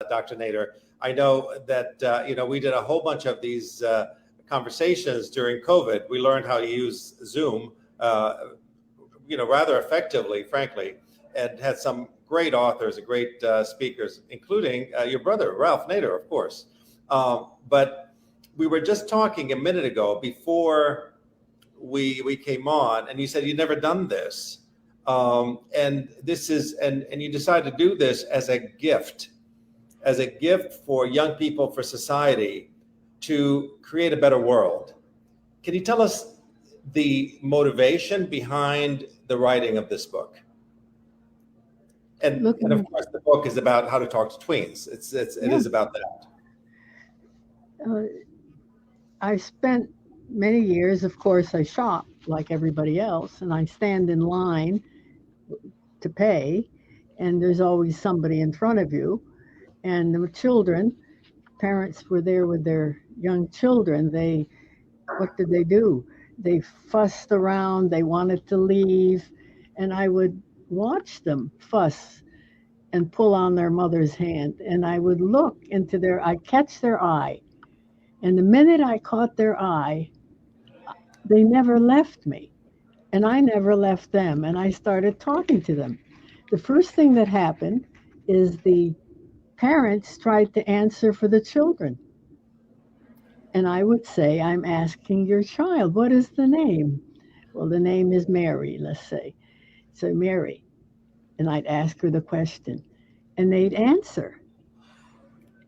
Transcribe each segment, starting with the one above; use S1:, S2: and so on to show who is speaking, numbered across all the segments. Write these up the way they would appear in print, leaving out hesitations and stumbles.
S1: Dr. Nader. I know that we did a whole bunch of these conversations during COVID. We learned how to use Zoom, rather effectively, frankly, and had some great authors and great speakers, including your brother, Ralph Nader, of course. But we were just talking a minute ago before we came on, and you said you'd never done this. And this is, and you decided to do this as a gift for young people, for society, to create a better world. Can you tell us the motivation behind the writing of this book? And of course, the book is about how to talk to tweens. It is about that.
S2: I spent many years, of course, I shop like everybody else, and I stand in line to pay, and there's always somebody in front of you. And the children, parents were there with their young children. What did they do? They fussed around, they wanted to leave, and I would watch them fuss and pull on their mother's hand. And I would look into I'd catch their eye. And the minute I caught their eye, they never left me. And I never left them. And I started talking to them. The first thing that happened is the parents tried to answer for the children. And I would say, I'm asking your child, what is the name? Well, the name is Mary, let's say. So Mary. And I'd ask her the question. And they'd answer,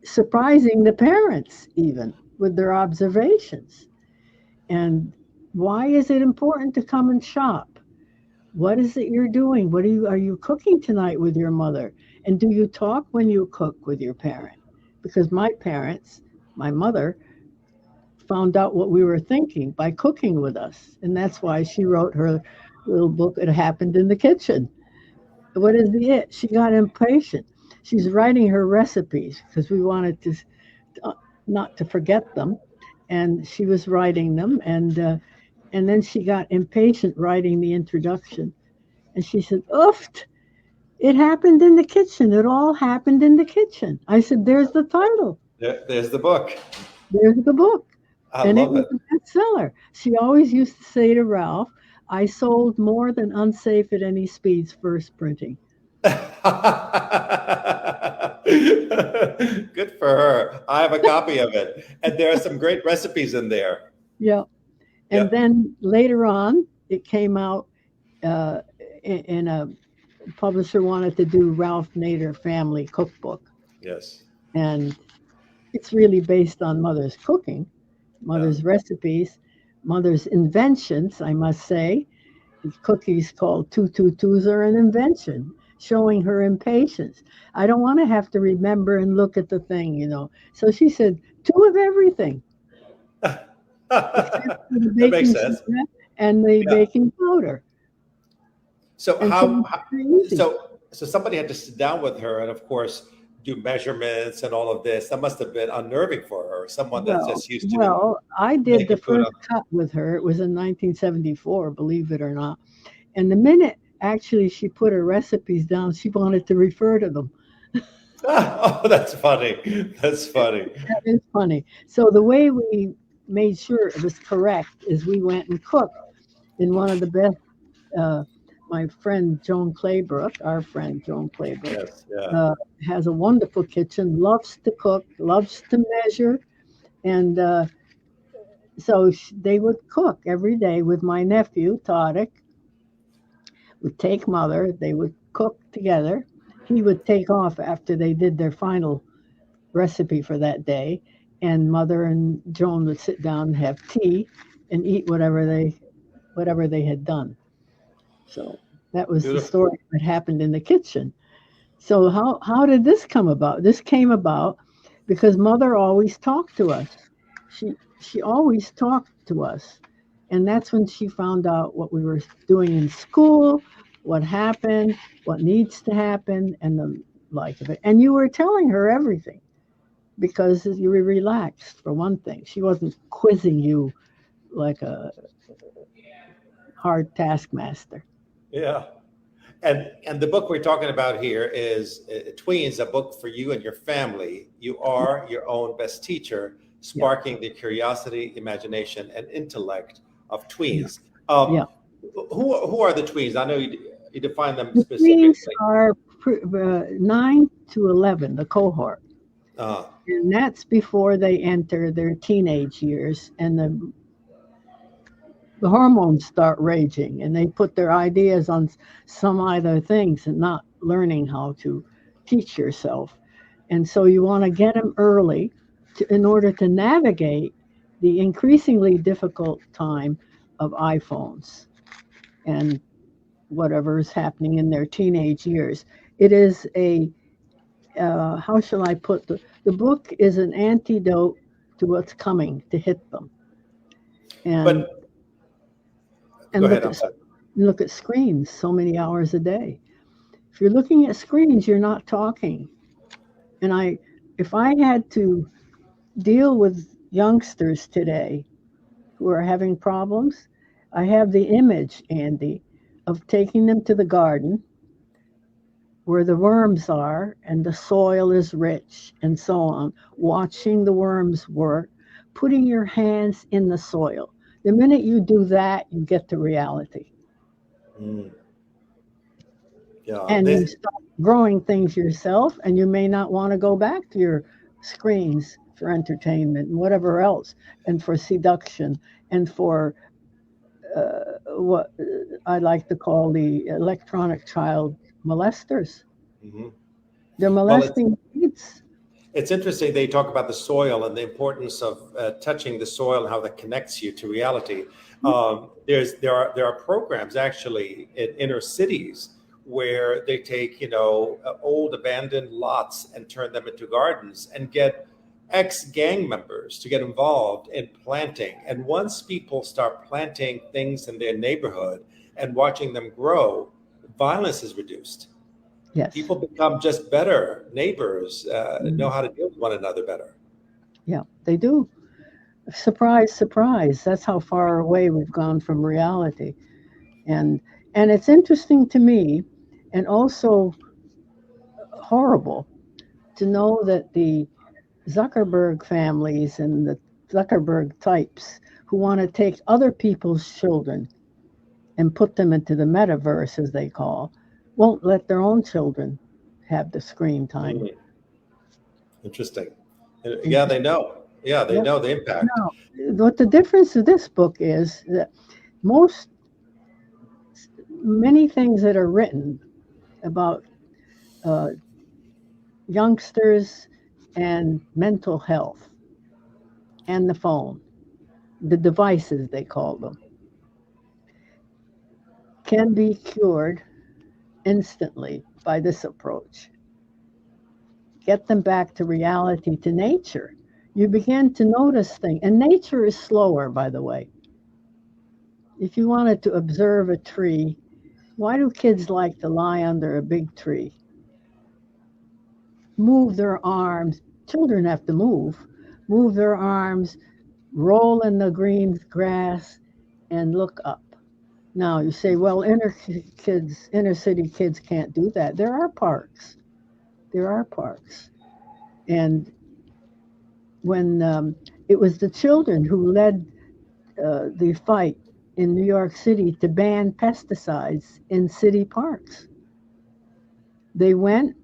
S2: surprising the parents even with their observations. And why is it important to come and shop? What is it you're doing? Are you cooking tonight with your mother? And do you talk when you cook with your parent? Because my mother, found out what we were thinking by cooking with us. And that's why she wrote her little book, It Happened in the Kitchen. What is it? She got impatient. She's writing her recipes because we wanted to not to forget them. And she was writing them. And then she got impatient writing the introduction. And she said, oof, it happened in the kitchen. It all happened in the kitchen. I said, there's the title.
S1: There's the book.
S2: There's the book.
S1: And it
S2: was a bestseller. She always used to say to Ralph, I sold more than Unsafe at Any Speed's first printing.
S1: Good for her. I have a copy of it. And there are some great recipes in there.
S2: Yeah. And then later on, it came out in a publisher wanted to do Ralph Nader Family Cookbook.
S1: Yes. And
S2: it's really based on Mother's cooking. Mother's recipes, Mother's inventions, I must say. The cookies called 222s are an invention, showing her impatience. I don't want to have to remember and look at the thing, So she said, 2 of everything.
S1: That makes sense.
S2: And the baking powder.
S1: So so somebody had to sit down with her and, of course, do measurements and all of this. That must have been unnerving for her. Someone that's just used to.
S2: Well, I did the first cut with her. It was in 1974, believe it or not. And the minute actually she put her recipes down, she wanted to refer to them.
S1: Oh, that's funny. That's funny.
S2: That is funny. So the way we made sure it was correct is we went and cooked in one of the best. My friend Joan Claybrook, our friend Joan Claybrook, has a wonderful kitchen, loves to cook, loves to measure. And so they would cook every day with my nephew, Tadic. Would take Mother, they would cook together. He would take off after they did their final recipe for that day. And Mother and Joan would sit down and have tea and eat whatever they had done. So that was the story that happened in the kitchen. So how did this come about? This came about because Mother always talked to us. She always talked to us. And that's when she found out what we were doing in school, what happened, what needs to happen, and the like of it. And you were telling her everything because you were relaxed, for one thing. She wasn't quizzing you like a hard taskmaster.
S1: Yeah. And the book we're talking about here is Tweens, a book for you and your family. You are your own best teacher,
S2: Yeah.
S1: sparking the curiosity, imagination, and intellect of
S2: Yeah.
S1: tweens.
S2: Yeah.
S1: Who are the tweens? I know you define them
S2: The tweens
S1: specifically.
S2: are 9 to 11, the cohort.
S1: Uh,
S2: And that's before they enter their teenage years and the hormones start raging and they put their ideas on some other things and not learning how to teach yourself. And so you want to get them early in order to navigate the increasingly difficult time of iPhones and whatever is happening in their teenage years. It is how shall I put the book is an antidote to what's coming to hit them. And
S1: but go ahead.
S2: look
S1: I'm
S2: at
S1: sorry.
S2: look at screens so many hours a day. If you're looking at screens, you're not talking. And if I had to deal with youngsters today who are having problems, I have the image, Andy, of taking them to the garden where the worms are and the soil is rich and so on, watching the worms work, putting your hands in the soil. The minute you do that, you get to reality.
S1: Mm, yeah.
S2: And you start growing things yourself, and you may not want to go back to your screens for entertainment and whatever else, and for seduction, and for what I like to call the electronic child molesters.
S1: Mhm.
S2: They're
S1: Well,
S2: molesting kids.
S1: it's interesting they talk about the soil and the importance of touching the soil and how that connects you to reality. There are programs actually in inner cities where they take old abandoned lots and turn them into gardens and get ex gang members to get involved in planting. And once people start planting things in their neighborhood and watching them grow, violence is reduced.
S2: Yes.
S1: People become just better neighbors, know
S2: Mhm.
S1: how to deal with one another better.
S2: Yeah, they do. Surprise, surprise. That's how far away we've gone from reality. And and it's interesting to me and also horrible to know that the Zuckerberg families and the Zuckerberg types who want to take other people's children and put them into the metaverse, as they call, won't let their own children have the screen time.
S1: Mm, interesting. Yeah, they
S2: Interesting.
S1: know. Yeah, they
S2: Yeah.
S1: know the impact.
S2: Now, what the difference of this book is that most many things that are written about uh, youngsters and mental health and the phone, the devices they call them, can be cured instantly by this approach. Get them back to reality, to nature. You begin to notice things. And nature is slower, by the way. If you wanted to observe a tree, why do kids like to lie under a big tree? Move their arms. Children have to move their arms, roll in the green grass, and look up. Now you say, well, inner city kids can't do that. There are parks. There are parks. And when it was the children who led the fight in New York City to ban pesticides in city parks. They went,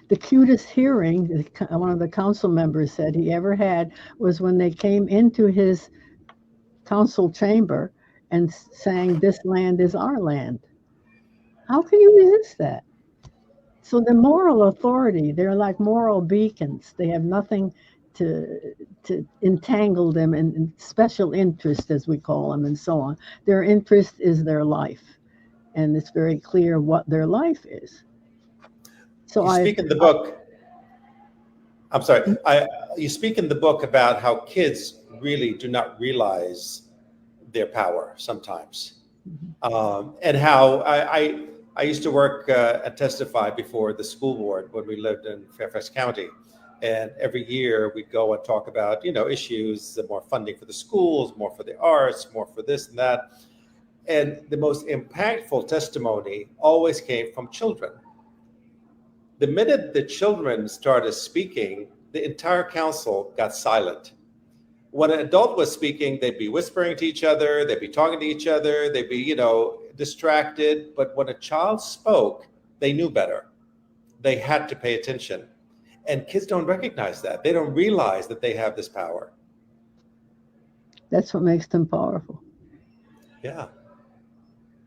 S2: the cutest hearing, one of the council members said he ever had was when they came into his council chamber and sang, "This land is our land." How can you resist that? So the moral authority, they're like moral beacons. They have nothing to entangle them in special interest, as we call them, and so on. Their interest is their life, and it's very clear what their life is. So
S1: You speak in the book. I'm sorry. You speak in the book about how kids really do not realize their power sometimes, and how I used to work and testify before the school board when we lived in Fairfax County, and every year we'd go and talk about issues, more funding for the schools, more for the arts, more for this and that. And the most impactful testimony always came from children. The minute the children started speaking, the entire council got silent. When an adult was speaking, they'd be whispering to each other, they'd be talking to each other, they'd be, distracted. But when a child spoke, they knew better. They had to pay attention. And kids don't recognize that. They don't realize that they have this power.
S2: That's what makes them powerful.
S1: Yeah.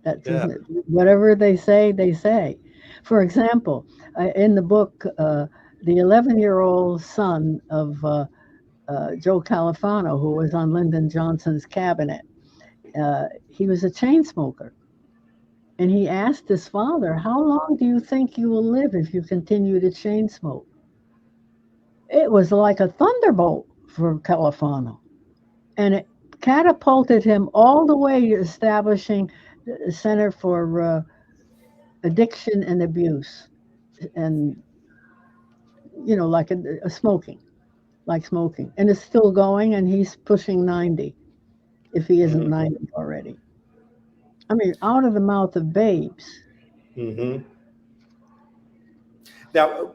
S2: That's
S1: Yeah.
S2: whatever they say, they say. For example, in the book, the 11-year-old son of Joe Califano, who was on Lyndon Johnson's cabinet, he was a chain smoker. And he asked his father, "How long do you think you will live if you continue to chain smoke?" It was like a thunderbolt for Califano. And it catapulted him all the way to establishing the Center for Addiction and Abuse. And, like a smoking, like smoking. And it's still going, and he's pushing 90, if he isn't 90 already. I mean, out of the mouth of babes.
S1: Mm-hmm. Now,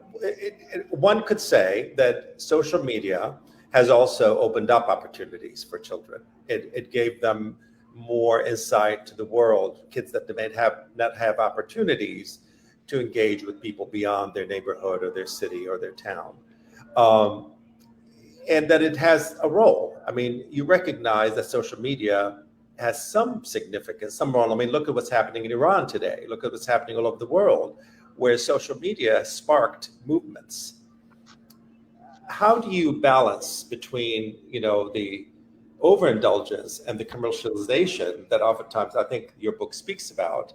S1: one could say that social media has also opened up opportunities for children. It gave them more insight to the world, kids that may not have opportunities to engage with people beyond their neighborhood or their city or their town. And that it has a role. I mean, you recognize that social media has some significance, some role. I mean, look at what's happening in Iran today. Look at what's happening all over the world, where social media sparked movements. How do you balance between, the overindulgence and the commercialization that oftentimes I think your book speaks about,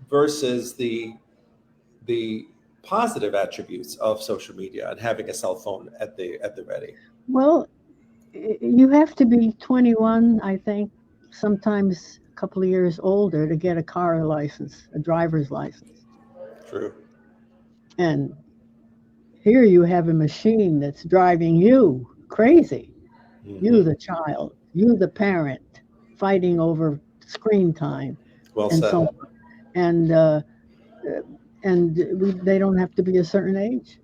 S1: versus the positive attributes of social media and having a cell phone at the ready?
S2: Well, you have to be 21, I think, sometimes a couple of years older to get a car license, a driver's license.
S1: True.
S2: And here you have a machine that's driving you crazy. Mm-hmm. You, the child, you, the parent, fighting over screen time.
S1: Well said.
S2: So on. And they don't have to be a certain age.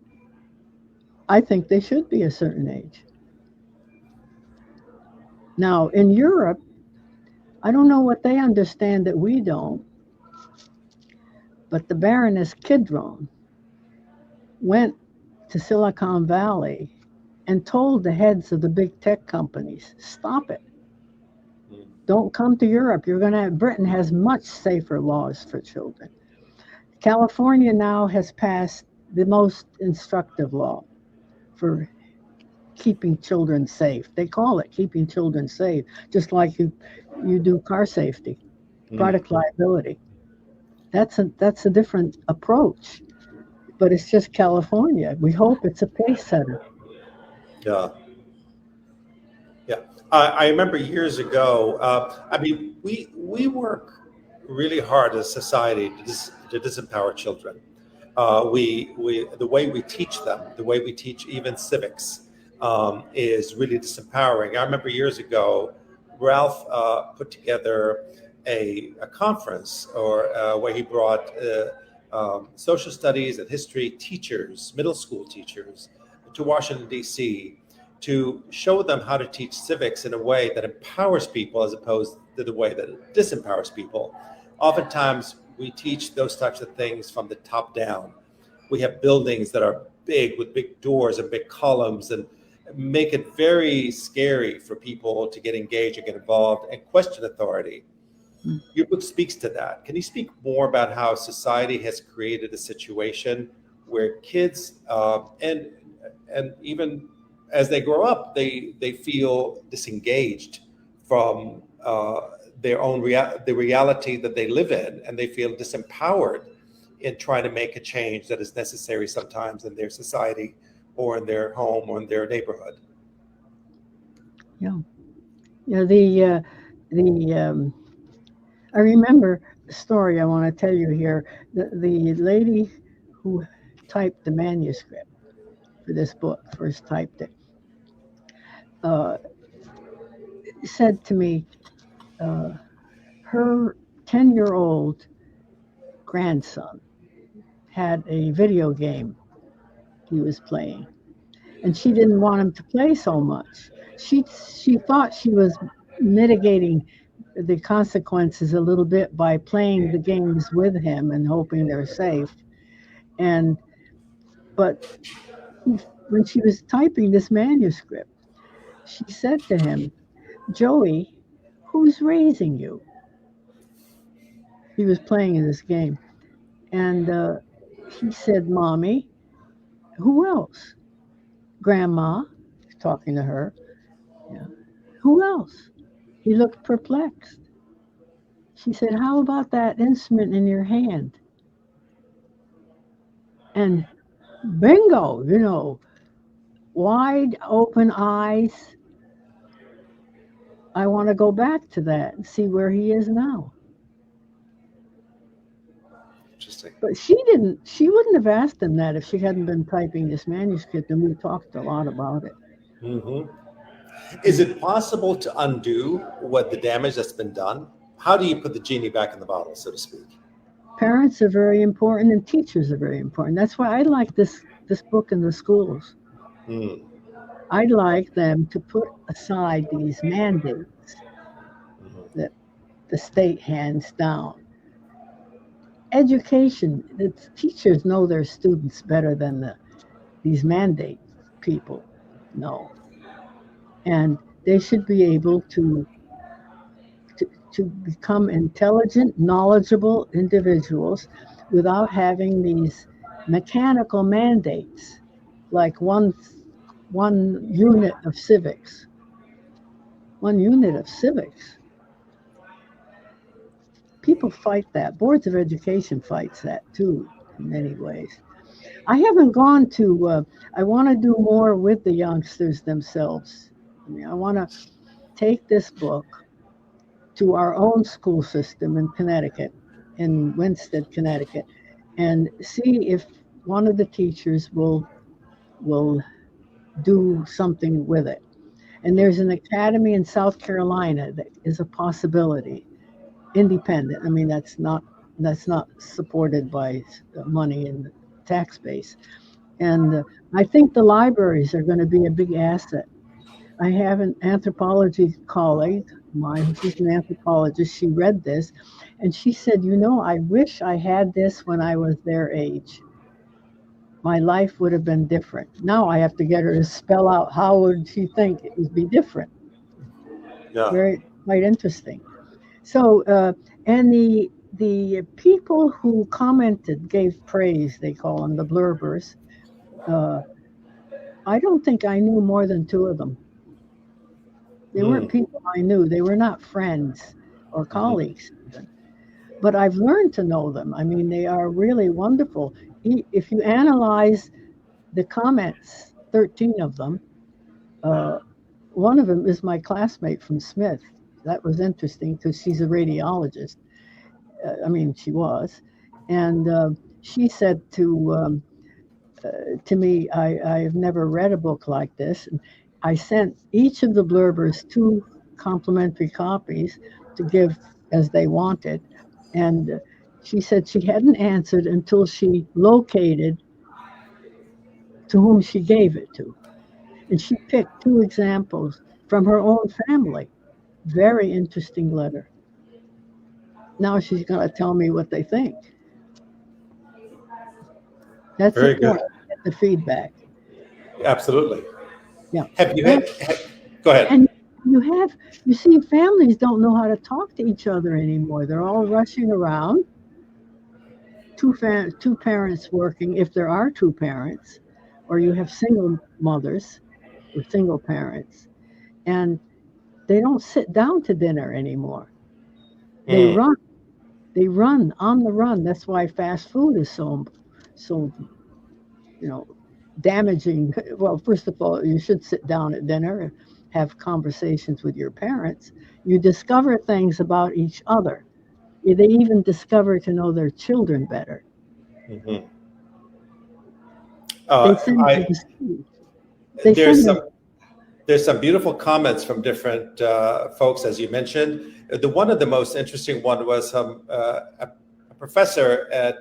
S2: I think they should be a certain age. Now, in Europe, I don't know what they understand that we don't, but the Baroness Kidron went to Silicon Valley and told the heads of the big tech companies, "Stop it. Don't come to Europe. Britain has much safer laws for children." California now has passed the most instructive law for keeping children safe. They call it keeping children safe, just like you do car safety, product liability. That's a different approach, but it's just California. We hope it's a pace setter.
S1: Yeah. I remember years ago. We work really hard as a society to disempower children. The way we teach them, the way we teach even civics, is really disempowering. I remember years ago, Ralph put together a conference where he brought social studies and history teachers, middle school teachers, to Washington, D.C., to show them how to teach civics in a way that empowers people as opposed to the way that it disempowers people. Oftentimes, we teach those types of things from the top down. We have buildings that are big with big doors and big columns and make it very scary for people to get engaged and get involved and question authority. Your book speaks to that. Can you speak more about how society has created a situation where kids and even as they grow up, they feel disengaged from their own the reality that they live in, and they feel disempowered in trying to make a change that is necessary sometimes in their society or in their home or in their neighborhood?
S2: Yeah. I remember the story I want to tell you here. The lady who typed the manuscript for this book, first typed it, said to me, her 10-year-old grandson had a video game he was playing, and she didn't want him to play so much. She thought she was mitigating the consequences a little bit by playing the games with him and hoping they're safe. And but when she was typing this manuscript, she said to him, "Joey, who's raising you?" He was playing in this game, and he said, "Mommy." "Who else?" "Grandma." Talking to her. Yeah. "Who else?" He looked perplexed. She said, "How about that instrument in your hand?" And bingo, wide open eyes. I want to go back to that and see where he is now.
S1: Interesting.
S2: But she wouldn't have asked him that if she hadn't been typing this manuscript, and we talked a lot about it.
S1: Hmm. Is it possible to undo what the damage that's been done? How do you put the genie back in the bottle, so to speak?
S2: Parents are very important and teachers are very important. That's why I like this book in the schools.
S1: Mm.
S2: I'd like them to put aside these mandates
S1: Mhm.
S2: that the state hands down. Education, the teachers know their students better than these mandate people know. And they should be able to become intelligent, knowledgeable individuals without having these mechanical mandates, like one unit of civics. One unit of civics. People fight that. Boards of education fights that too, in many ways. I haven't gone to. I want to do more with the youngsters themselves. I mean, I want to take this book to our own school system in Connecticut, in Winsted, Connecticut, and see if one of the teachers will do something with it. And there's an academy in South Carolina that is a possibility, independent. I mean, that's not supported by money in the tax base. And I think the libraries are going to be a big asset. I have an anthropology colleague, mine, she's an anthropologist. She read this and she said, I wish I had this when I was their age. My life would have been different. Now I have to get her to spell out how would she think it would be different.
S1: Yeah.
S2: Very quite interesting. So, and the people who commented gave praise. They call them the blurbers. Uh, I don't think I knew more than two of them. They weren't
S1: Mm.
S2: people I knew. They were not friends or
S1: Mhm.
S2: colleagues even. But I've learned to know them. I mean, they are really wonderful. If you analyze the comments, 13 of them, uh, one of them is my classmate from Smith. That was interesting because she's a radiologist. I mean, she was. And she said to me, I've never read a book like this. And I sent each of the blurbers two complimentary copies to give as they wanted. And she said she hadn't answered until she located to whom she gave it to. And she picked two examples from her own family. Very interesting letter. Now she's going to tell me what they think. That's
S1: Very good.
S2: important. Get the feedback.
S1: Absolutely.
S2: Yeah.
S1: Have you
S2: And
S1: go ahead.
S2: And you see, families don't know how to talk to each other anymore. They're all rushing around. Two parents working, if there are two parents, or you have single mothers or single parents, and they don't sit down to dinner anymore. They
S1: Mm.
S2: run. They run on the run. That's why fast food is so you know damaging. Well, first of all, you should sit down at dinner and have conversations with your parents. You discover things about each other. They even discover to know their children better.
S1: Mhm.
S2: They send you
S1: I
S2: to school. They
S1: there's
S2: send them.
S1: some There's some beautiful comments from different folks, as you mentioned. One of the most interesting one was a professor at,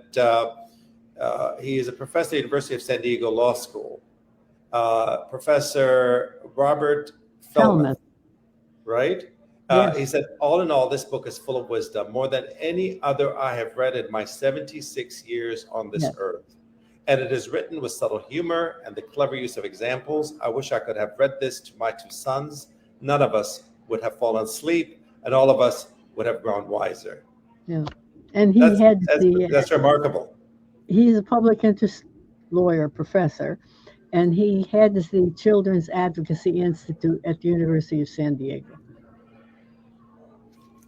S1: he is a professor at the University of San Diego Law School, Professor Robert Feldman, right?
S2: Yes.
S1: He said, all in all, this book is full of wisdom, more than any other I have read in my 76 years on this earth. And it is written with subtle humor and the clever use of examples. I wish I could have read this to my two sons. None of us would have fallen asleep, and all of us would have grown wiser.
S2: Yeah. And
S1: that's remarkable.
S2: He's a public interest lawyer, professor, and he heads the Children's Advocacy Institute at the University of San Diego.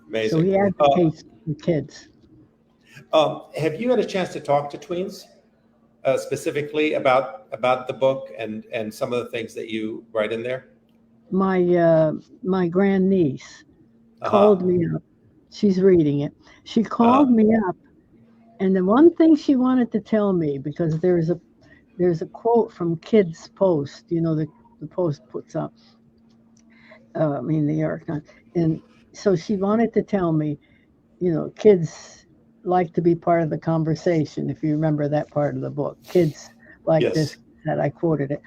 S1: Amazing.
S2: So he advocates for kids.
S1: Have you had a chance to talk to tweens specifically about the book and some of the things that you write in there?
S2: My grandniece called me up. She's reading it. She called me up, and the one thing she wanted to tell me, because there's a quote from Kids Post, the Post puts up, the New York Times, and so she wanted to tell me, kids like to be part of the conversation. If you remember that part of the book, kids like this, that I quoted it,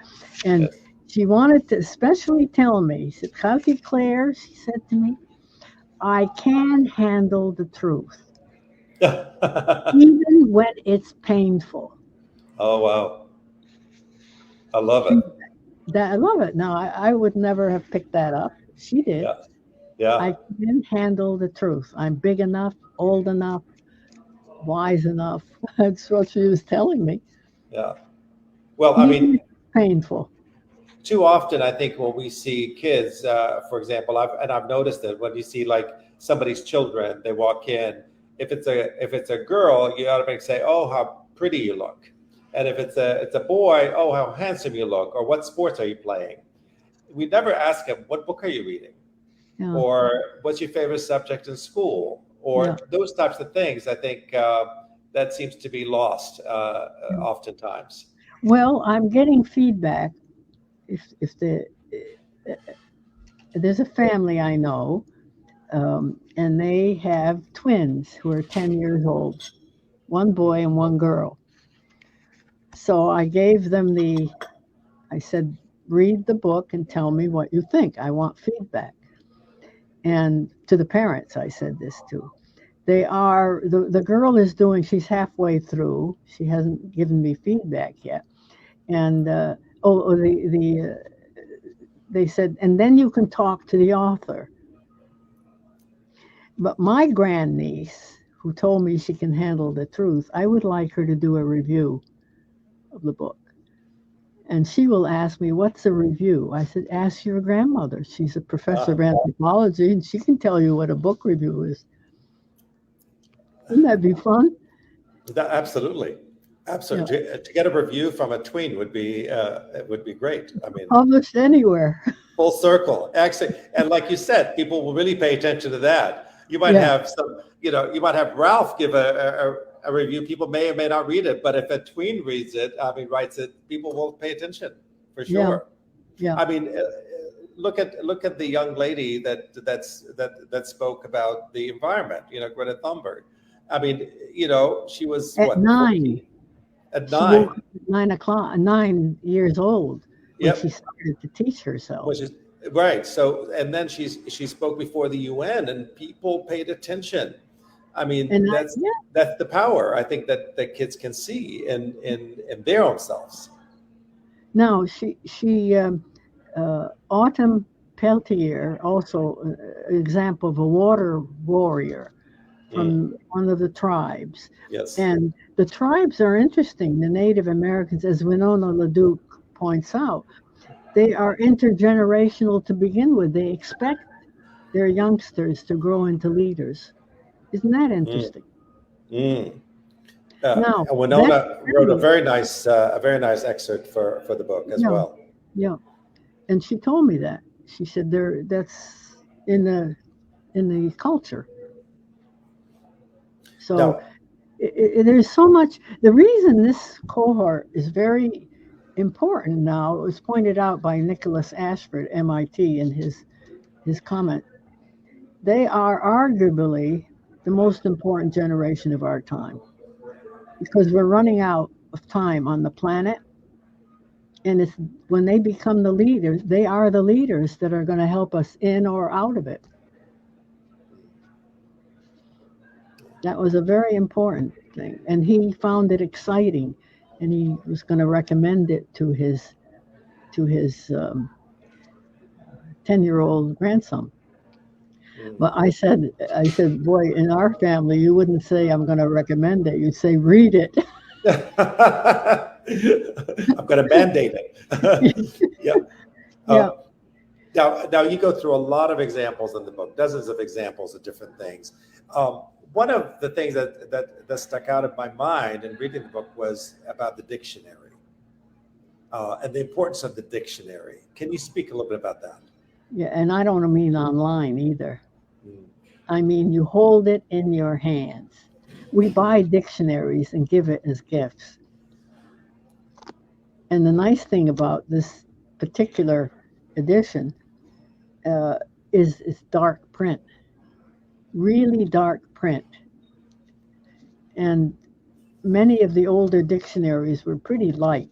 S2: and she wanted to especially tell me. She said, "Cousin Claire," she said to me, "I can handle the truth, even when it's painful."
S1: Oh wow! I love it.
S2: I love it. Now I would never have picked that up. She did.
S1: Yeah.
S2: I can handle the truth. I'm big enough, old enough, wise enough. That's what she was telling me.
S1: Yeah. Well, I mean,
S2: painful.
S1: Too often, I think when we see kids, for example, I've noticed that when you see like somebody's children, they walk in. If it's a girl, you automatically say, "Oh, how pretty you look," and if it's a boy, "Oh, how handsome you look," or "What sports are you playing?" We never ask them, "What book are you reading?" Or "What's your favorite subject in school?" Or those types of things. I think that seems to be lost oftentimes.
S2: Well, I'm getting feedback. If there's a family I know, and they have twins who are 10 years old, one boy and one girl. So I gave them I said, read the book and tell me what you think. I want feedback. And to the parents, I said this too. The girl is she's halfway through. She hasn't given me feedback yet. And they said, and then you can talk to the author. But my grandniece, who told me she can handle the truth, I would like her to do a review of the book. And she will ask me, "What's a review?" I said, "Ask your grandmother. She's a professor of anthropology, and she can tell you what a book review is." Wouldn't that be fun?
S1: Absolutely. Absolutely. Yeah. To get a review from a tween would be great. I mean,
S2: published anywhere.
S1: Full circle. Actually, and like you said, people will really pay attention to that. You might have some, you might have Ralph give a review. People may or may not read it, but if a tween reads it, writes it, people will pay attention for sure.
S2: Yeah.
S1: I mean, look at the young lady that spoke about the environment. Greta Thunberg. I mean, she was
S2: at 9.
S1: 14? At 9.
S2: 9 years old when she started to teach herself.
S1: Which is right. So, and then she spoke before the UN, and people paid attention. I mean, that's the power I think that kids can see in their own selves.
S2: Now, Autumn Peltier, also an example of a water warrior from one of the tribes.
S1: Yes.
S2: And the tribes are interesting. The Native Americans, as Winona LaDuke points out, they are intergenerational to begin with. They expect their youngsters to grow into leaders. Isn't that interesting?
S1: Now, Winona wrote a very nice excerpt for the book as well.
S2: Yeah, and she told me that. She said that's in the culture. So there's so much. The reason this cohort is very important now. It was pointed out by Nicholas Ashford, MIT, in his comment. They are arguably the most important generation of our time because we're running out of time on the planet. And it's when they become the leaders, they are the leaders that are going to help us in or out of it. That was a very important thing. And he found it exciting, and he was going to recommend it to his 10-year-old grandson. But I said, boy, in our family, you wouldn't say I'm going to recommend it. You'd say, read it.
S1: I'm going to mandate it. Yeah.
S2: Yeah.
S1: Now you go through a lot of examples in the book, dozens of examples of different things. One of the things that stuck out of my mind in reading the book was about the dictionary and the importance of the dictionary. Can you speak a little bit about that?
S2: Yeah, and I don't mean online either. I mean, you hold it in your hands. We buy dictionaries and give it as gifts. And the nice thing about this particular edition is it's dark print, really dark print. And many of the older dictionaries were pretty light.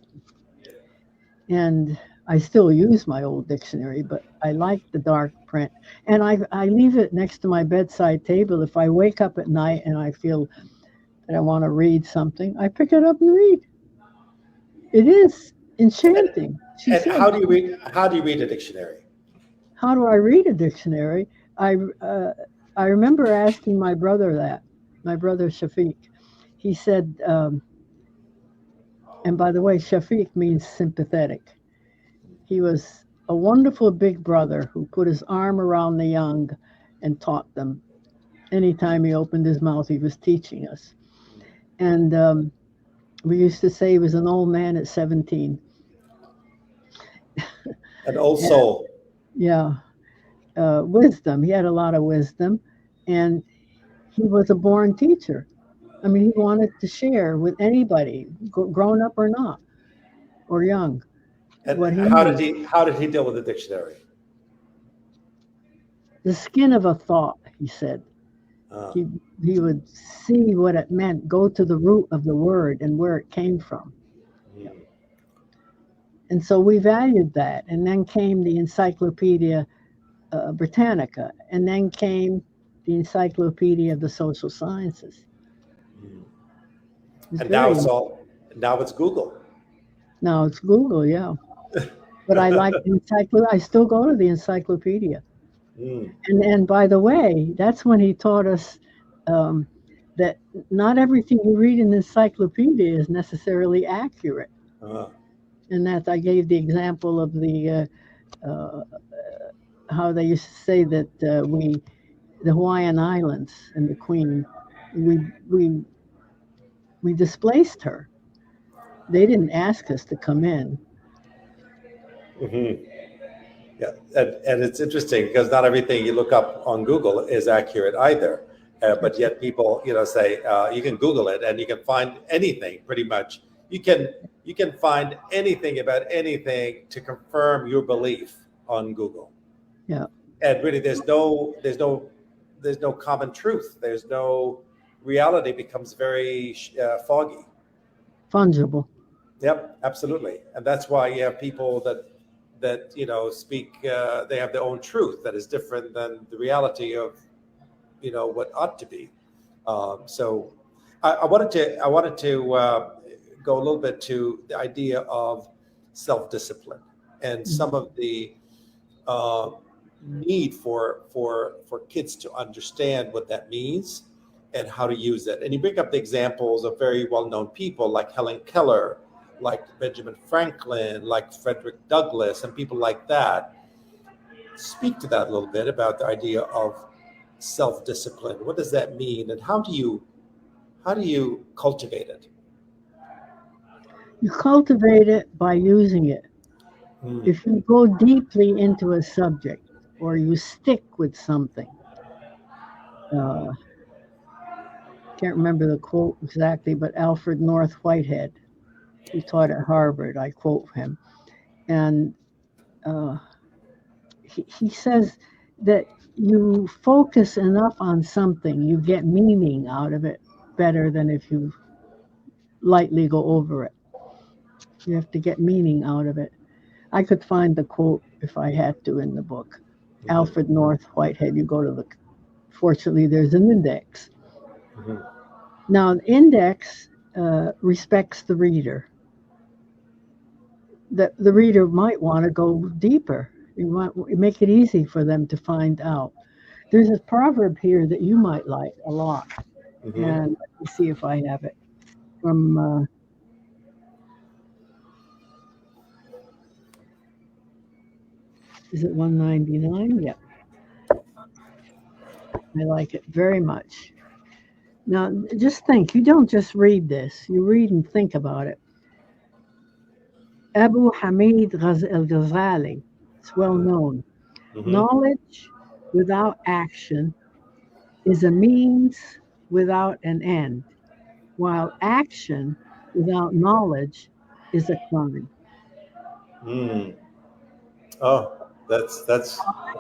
S2: And I still use my old dictionary, but I like the dark print. And I leave it next to my bedside table. If I wake up at night and I feel that I want to read something, I pick it up and read. It is enchanting.
S1: And how do you read a dictionary?
S2: How do I read a dictionary? I remember asking my brother Shafiq. He said, and by the way, Shafiq means sympathetic. He was a wonderful big brother who put his arm around the young and taught them. Anytime he opened his mouth, he was teaching us. And we used to say he was an old man at 17.
S1: An old soul.
S2: Yeah. Wisdom. He had a lot of wisdom. And he was a born teacher. I mean, he wanted to share with anybody, grown up or not, or young.
S1: And how did he deal with the dictionary?
S2: The skin of a thought, he said. He would see what it meant, go to the root of the word and where it came from. Yeah. And so we valued that. And then came the Encyclopedia Britannica, and then came the Encyclopedia of the Social Sciences.
S1: And now it's Google.
S2: Now it's Google, yeah. But I like the encyclopedia. I still go to the encyclopedia. And by the way, that's when he taught us that not everything you read in the encyclopedia is necessarily accurate. And that I gave the example of the how they used to say that the Hawaiian Islands and the Queen, we displaced her. They didn't ask us to come in.
S1: Mm-hmm. Yeah, and it's interesting because not everything you look up on Google is accurate either. But yet people, say you can Google it and you can find anything pretty much. You can find anything about anything to confirm your belief on Google.
S2: Yeah.
S1: And really, there's no common truth. There's no reality. Becomes very foggy.
S2: Fungible.
S1: Yep, absolutely. And that's why you have people that speak. They have their own truth that is different than the reality of what ought to be. So I wanted to go a little bit to the idea of self-discipline and some of the need for kids to understand what that means and how to use it. And you bring up the examples of very well-known people like Helen Keller, like Benjamin Franklin, like Frederick Douglass, and people like that. Speak to that a little bit about the idea of self-discipline. What does that mean, and how do you cultivate it?
S2: You cultivate it by using it. If you go deeply into a subject or you stick with something, can't remember the quote exactly, but Alfred North Whitehead He taught at Harvard. I quote him, and uh, he says that you focus enough on something, you get meaning out of it better than if you lightly go over it. You have to get meaning out of it. I could find the quote if I had to in the book.
S1: Mhm.
S2: Alfred North Whitehead, you go to the, fortunately, there's an index.
S1: Mhm.
S2: Now, an index respects the reader. The reader might want to go deeper. You make it easy for them to find out. There's a proverb here that you might like a lot,
S1: Mhm.
S2: and let me see if I have it from. Is it 199? Yeah, I like it very much. Now, just think. You don't just read this. You read and think about it. Abu Hamid al-Ghazali. It's well known.
S1: Mhm.
S2: Knowledge without action is a means without an end, while action without knowledge is a crime.
S1: Mm. Oh,
S2: It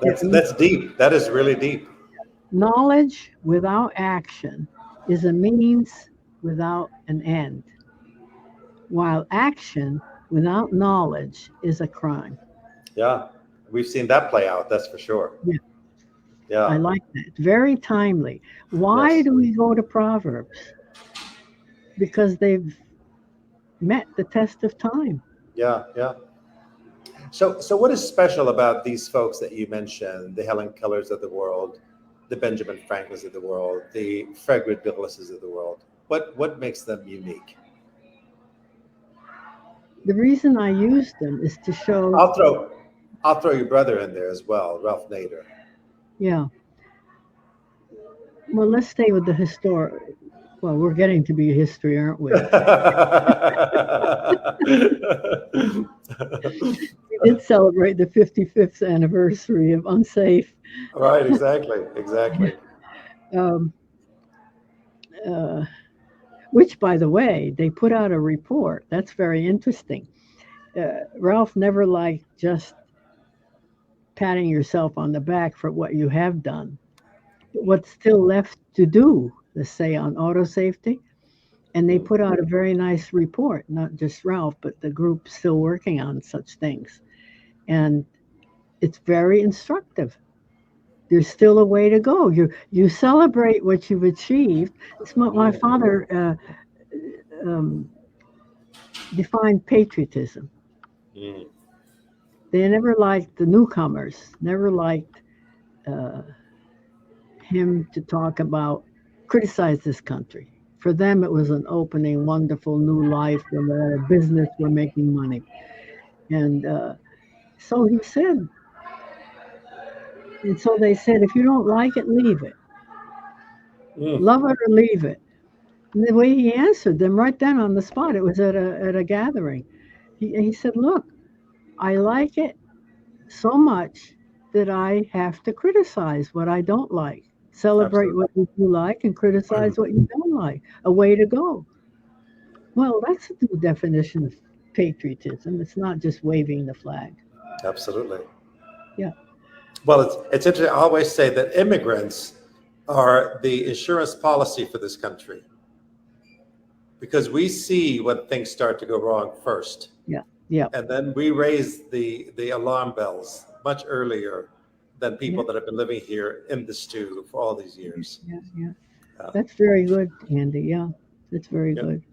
S2: means
S1: that's deep. That is really deep.
S2: knowledge without action is a means without an end, while action without knowledge is a crime.
S1: Yeah, we've seen that play out. That's for sure.
S2: Yeah, I
S1: Yeah.
S2: like that. Very timely. Why
S1: Yes.
S2: do we go to Proverbs? Because they've met the test of time.
S1: Yeah. Yeah. So what is special about these folks that you mentioned, the Helen Kellers of the world, the Benjamin Franklins of the world, the Frederick Douglasses of the world? What makes them unique?
S2: The reason I use them is to show,
S1: I'll throw I'll throw your brother in there as well, Ralph Nader.
S2: yeah, well, let's stay with the historic. Well, we're getting to be history, aren't we? We did celebrate the 55th anniversary of Unsafe,
S1: Right, exactly, exactly.
S2: um, uh, which, by the way, they put out a report. That's very interesting. Ralph never liked just patting yourself on the back for what you have done. What's still left to do, let's say on auto safety. And they
S1: Mm.
S2: put out a very nice report, not just Ralph, but the group still working on such things. And it's very instructive. There's still a way to go. You celebrate what you've achieved. It's what my
S1: Mm.
S2: father um, defined patriotism.
S1: Mm.
S2: They never liked the newcomers, never liked uh, him to talk about, criticize this country. For them, it was an opening, wonderful new life where we're a business, we're making money. And so he said, and so they said, if you don't like it, leave it.
S1: Mm.
S2: Love it or leave it. And the way he answered them right then on the spot, it was at a gathering. He said, look, I like it so much that I have to criticize what I don't like. Celebrate
S1: Absolutely.
S2: what you do like and criticize what you don't like. A way to go. Well, that's the definition of patriotism. It's not just waving the flag.
S1: Absolutely.
S2: Yeah,
S1: Well, it's interesting. I always say that immigrants are the insurance policy for this country because we see when things start to go wrong first,
S2: yeah, yeah,
S1: and then we raise the alarm bells much earlier than
S2: yeah,
S1: people that have been living here in the stew for all these years.
S2: yeah, yeah.
S1: Uh,
S2: That's very good, Andy. Yeah, that's very
S1: yeah.
S2: good.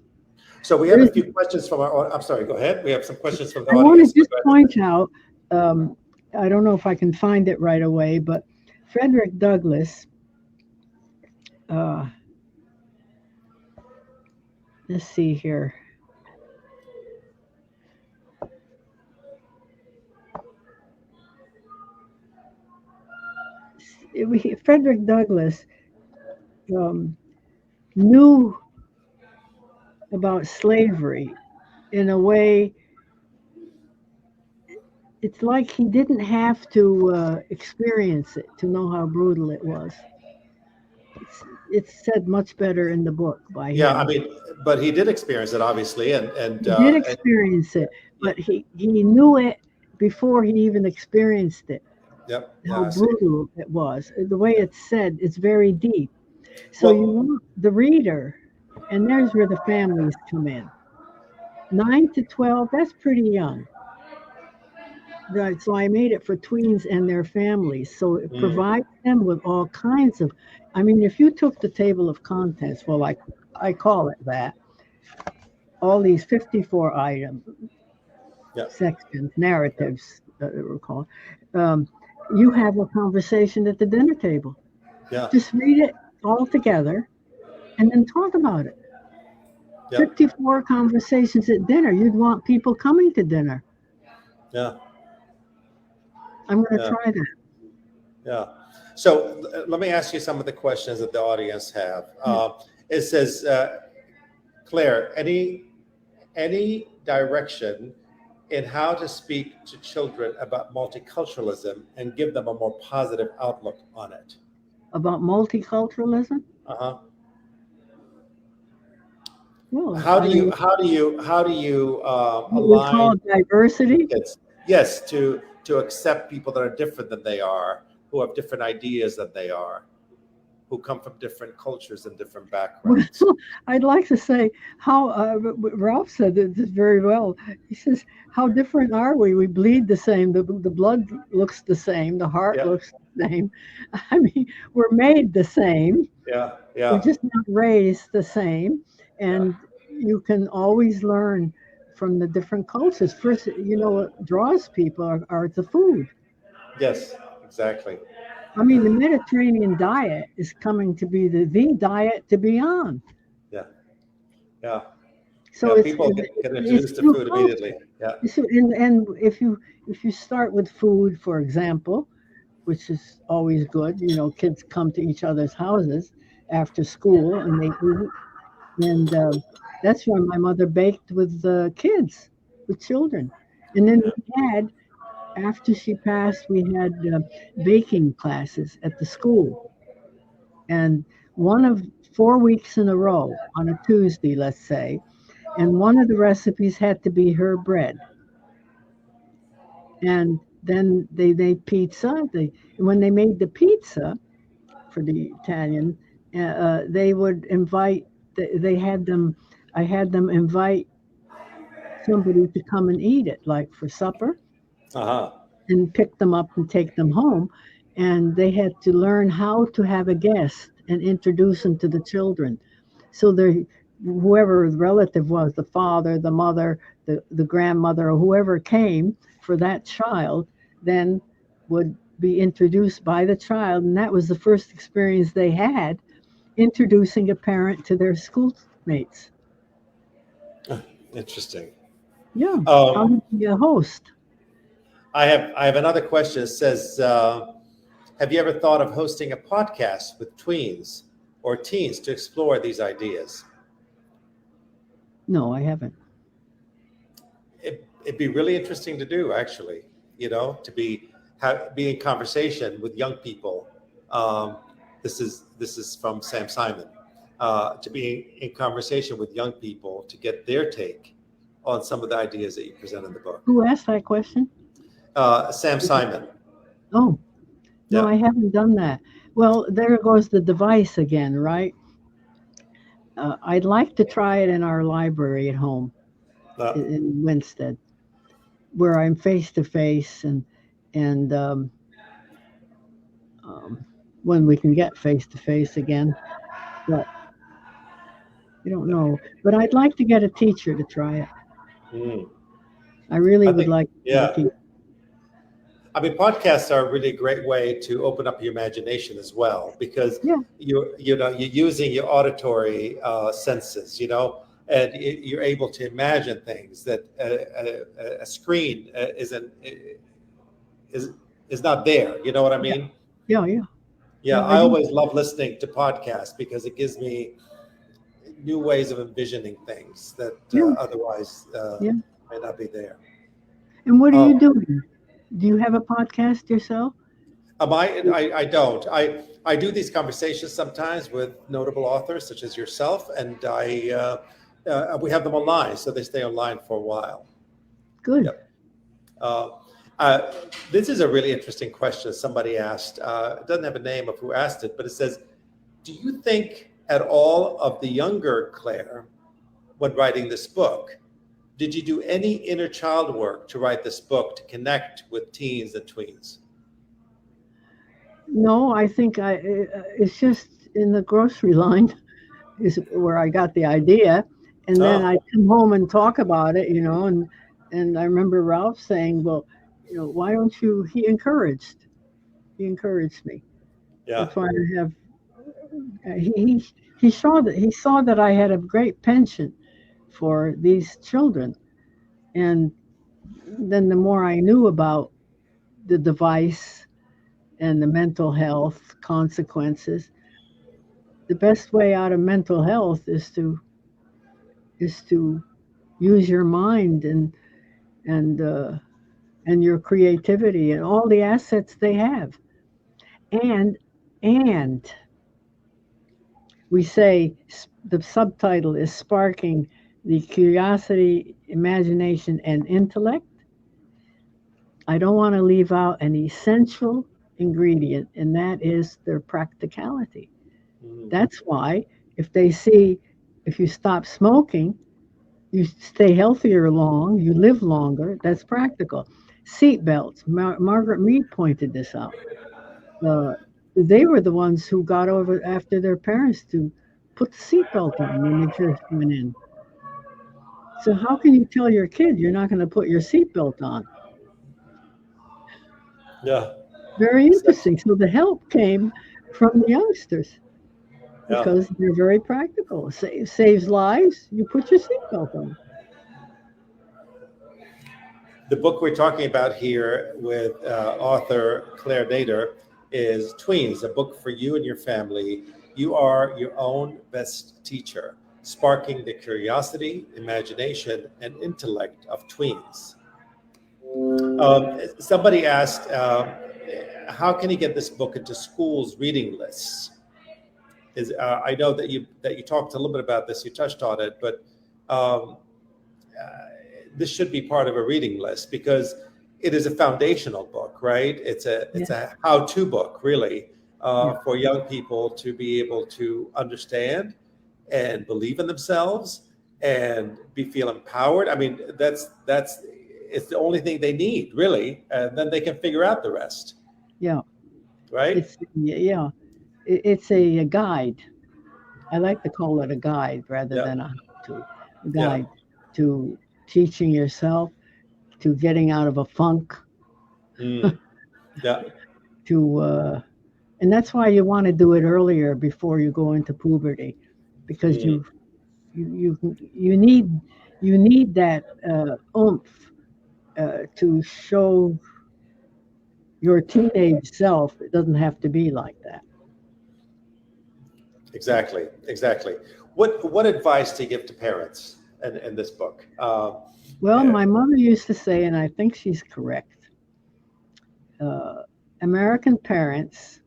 S1: So we have a
S2: There's,
S1: few questions from our. I'm sorry. Go ahead. We have some questions from the
S2: I want to
S1: audience.
S2: just
S1: Go ahead.
S2: point out, um, I don't know if I can find it right away, but Frederick Douglass, uh, let's see here. Frederick Douglass um, knew about slavery in a way, it's like he didn't have to experience it to know how brutal it was. It's said much better in the book by
S1: Yeah, I
S2: him.
S1: mean, But he did experience it, obviously,
S2: He did experience it,
S1: yeah,
S2: but he knew it before he even experienced it,
S1: yep, yeah,
S2: how
S1: I see.
S2: brutal it was. The way
S1: Yeah.
S2: it's said, it's very deep. So you
S1: Well,
S2: want the reader, and there's where the families come in. 9 to 12, that's pretty young. Right, so I made it for tweens and their families. So it
S1: mm,
S2: provides them with all kinds of, I mean, if you took the table of contents, well, I call it that, all these 54 items,
S1: yeah,
S2: sections,
S1: yeah,
S2: narratives, we're called, um, you have a conversation at the dinner table.
S1: yeah,
S2: Just read it all together and then talk about it.
S1: yeah,
S2: 54 conversations at dinner. You'd want people coming to dinner.
S1: yeah,
S2: I'm going to
S1: yeah,
S2: try that.
S1: yeah. So let me ask you some of the questions that the audience have.
S2: Yeah.
S1: It says, Claire, any direction in how to speak to children about multiculturalism and give them a more positive outlook on it?
S2: About multiculturalism?
S1: Uh-huh.
S2: Well,
S1: How
S2: I
S1: do you
S2: mean, what we call
S1: align
S2: diversity.
S1: kids? Yes, to accept people that are different than they are, who have different ideas than they are, who come from different cultures and different
S2: Well,
S1: backgrounds.
S2: I'd like to say how Ralph said it very well. He says, "How different are we? We bleed the same. The blood looks the same. The heart
S1: Yeah,
S2: looks the same. I mean, we're made the same.
S1: yeah,
S2: We're
S1: yeah,
S2: just not raised the same.
S1: yeah.
S2: And you can always learn from the different cultures. First, what draws people are the food.
S1: Yes, exactly.
S2: I mean, the Mediterranean diet is coming to be the diet to be on.
S1: Yeah, yeah,
S2: So
S1: yeah.
S2: it's
S1: People get
S2: it's
S1: introduced to
S2: through
S1: food immediately.
S2: culture.
S1: Yeah,
S2: So, and if you start with food, for example, which is always good, kids come to each other's houses after school and they eat, and that's why my mother baked with the kids, with children, and then
S1: yeah.
S2: after she passed, we had baking classes at the school, and one of 4 weeks in a row on a Tuesday, let's say, and one of the recipes had to be her bread. And then they made pizza. When they made the pizza for the Italian, they would invite. They had them. I had them invite somebody to come and eat it, like for supper,
S1: Uh-huh.
S2: and pick them up and take them home. And they had to learn how to have a guest and introduce them to the children. So whoever the relative was, the father, the mother, the grandmother, or whoever came for that child, then would be introduced by the child. And that was the first experience they had introducing a parent to their schoolmates.
S1: Interesting.
S2: Yeah. How
S1: Um,
S2: to be a host.
S1: I have another question. It says, have you ever thought of hosting a podcast with tweens or teens to explore these ideas?
S2: No, I haven't.
S1: It'd be really interesting to do, actually. To be in conversation with young people. This is from Sam Simon. To be in conversation with young people to get their take on some of the ideas that you present in the book.
S2: Who asked that question?
S1: Sam Simon.
S2: Oh, no,
S1: Yeah.
S2: I haven't done that. Well, there goes the device again, right? I'd like to try it in our library at home
S1: Uh,
S2: in Winstead, where I'm face to face and um, when we can get face to face again. But I don't know. But I'd like to get a teacher to try it.
S1: mm.
S2: I really
S1: I
S2: would
S1: think,
S2: like to get a
S1: yeah.
S2: teacher.
S1: I mean, podcasts are a really great way to open up your imagination as well, because
S2: Yeah,
S1: you're using your auditory senses, and you're able to imagine things that a screen is not there. You know what I
S2: yeah,
S1: mean?
S2: yeah, yeah.
S1: Yeah,
S2: No, I
S1: I
S2: do.
S1: always love listening to podcasts because it gives me new ways of envisioning things that
S2: Yeah,
S1: otherwise
S2: yeah.
S1: may not be there.
S2: And what are
S1: Um,
S2: you doing? Do you have a podcast yourself?
S1: I don't. I do these conversations sometimes with notable authors such as yourself, and We have them online, so they stay online for a while.
S2: Good.
S1: Yep. This is a really interesting question somebody asked. It doesn't have a name of who asked it, but it says, do you think at all of the younger Claire, when writing this book, did you do any inner child work to write this book to connect with teens and tweens?
S2: No, I think it's just in the grocery line is where I got the idea. And then
S1: Oh,
S2: I come home and talk about it, and I remember Ralph saying, well, why don't you, he encouraged me.
S1: yeah.
S2: That's why I have, he saw that I had a great penchant for these children. And then the more I knew about the device and the mental health consequences, the best way out of mental health is to use your mind and uh, and your creativity and all the assets they have. And we say the subtitle is sparking the curiosity, imagination, and intellect. I don't want to leave out an essential ingredient, and that is their practicality.
S1: Mm.
S2: That's why if you stop smoking, you stay healthier you live longer. That's practical. Seat belts. Margaret Mead pointed this out. Uh, they were the ones who got over after their parents to put the seatbelt on when they first went in. So how can you tell your kid you're not going to put your seatbelt on?
S1: Yeah.
S2: Very
S1: Exactly.
S2: interesting. So the help came from the youngsters
S1: Yeah.
S2: because they're very practical. Saves lives. You put your seatbelt on.
S1: The book we're talking about here with author Claire Nader is Tweens, a book for you and your family. You are your own best teacher, sparking the curiosity, imagination, and intellect of tweens. Somebody asked, how can you get this book into schools' reading lists? I know that you talked a little bit about this, you touched on it, but um, this should be part of a reading list because it is a foundational book, right? It's
S2: Yeah,
S1: a how-to book, really,
S2: yeah,
S1: for young people to be able to understand and believe in themselves and feel empowered. I mean, that's it's the only thing they need, really, and then they can figure out the rest,
S2: yeah.
S1: right?
S2: Yeah. It's a guide. I like to call it a guide rather
S1: Yeah,
S2: than a how-to. A
S1: yeah,
S2: guide to teaching yourself, to getting out of a funk,
S1: mm, yeah,
S2: to and that's why you want to do it earlier before you go into puberty, because
S1: mm,
S2: you need that oomph to show your teenage self. It doesn't have to be like that.
S1: exactly, exactly. What advice do you give to parents in this book?
S2: Well, my mother used to say, and I think she's correct. Uh, American parents,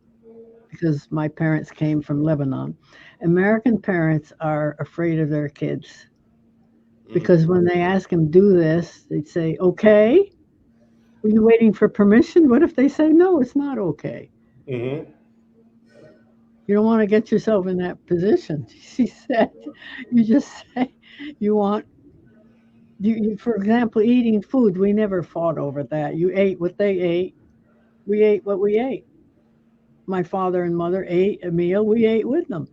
S2: because my parents came from Lebanon, American parents are afraid of their kids because when they ask them do this, they'd say, "Okay." Were you waiting for permission? What if they say no? It's not okay.
S1: Mm-hmm.
S2: You don't want to get yourself in that position. She said, "You just say you want." For example, eating food, we never fought over that. You ate what they ate. We ate what we ate. My father and mother ate a meal. We ate with them.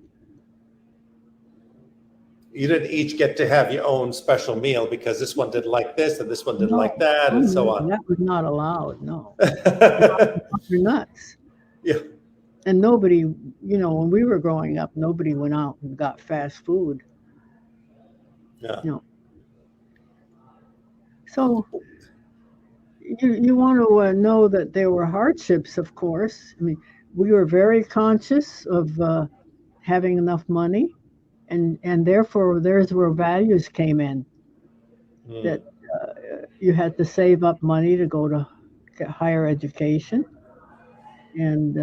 S1: You didn't each get to have your own special meal because this one didn't like this and this one didn't
S2: No,
S1: like that
S2: oh
S1: and so
S2: no,
S1: on.
S2: that was not allowed. No, you're nuts.
S1: Yeah,
S2: And nobody, when we were growing up, nobody went out and got fast food.
S1: yeah,
S2: You know, so you want to know that there were hardships, of course. I mean, we were very conscious of having enough money, and therefore there's where values came in.
S1: mm,
S2: That you had to save up money to go to get higher education, and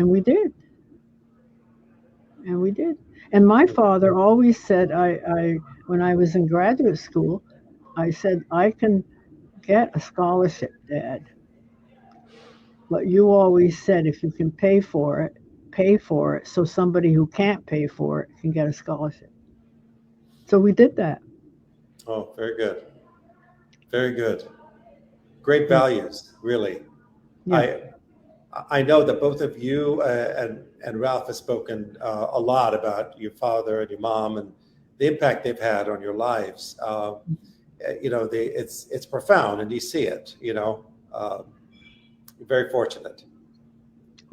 S2: we did. And we did. And my father always said, when I was in graduate school, I said, I can get a scholarship, Dad. But you always said if you can pay for it so somebody who can't pay for it can get a scholarship. So we did that.
S1: Oh, very good. Very good. Great
S2: Yeah.
S1: values, really.
S2: Yeah.
S1: I I know that both of you and Ralph have spoken a lot about your father and your mom and the impact they've had on your lives. It's profound, and you see it. Very fortunate.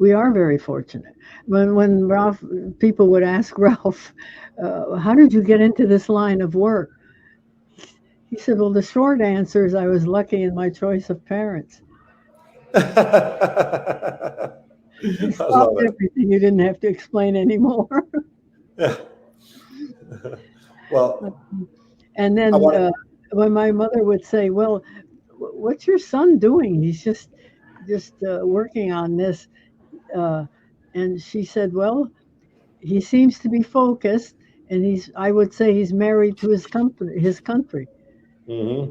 S2: We are very fortunate. When Ralph, people would ask Ralph, how did you get into this line of work? He said, well, the short answer is I was lucky in my choice of parents.
S1: I
S2: He
S1: love
S2: solved
S1: it.
S2: everything. You didn't have to explain anymore.
S1: Yeah. Well,
S2: And
S1: I
S2: then
S1: want
S2: when my mother would say, well, what's your son doing? He's just working on this. Uh, and she said, well, he seems to be focused, and I would say he's married to his country.
S1: to. Hmm.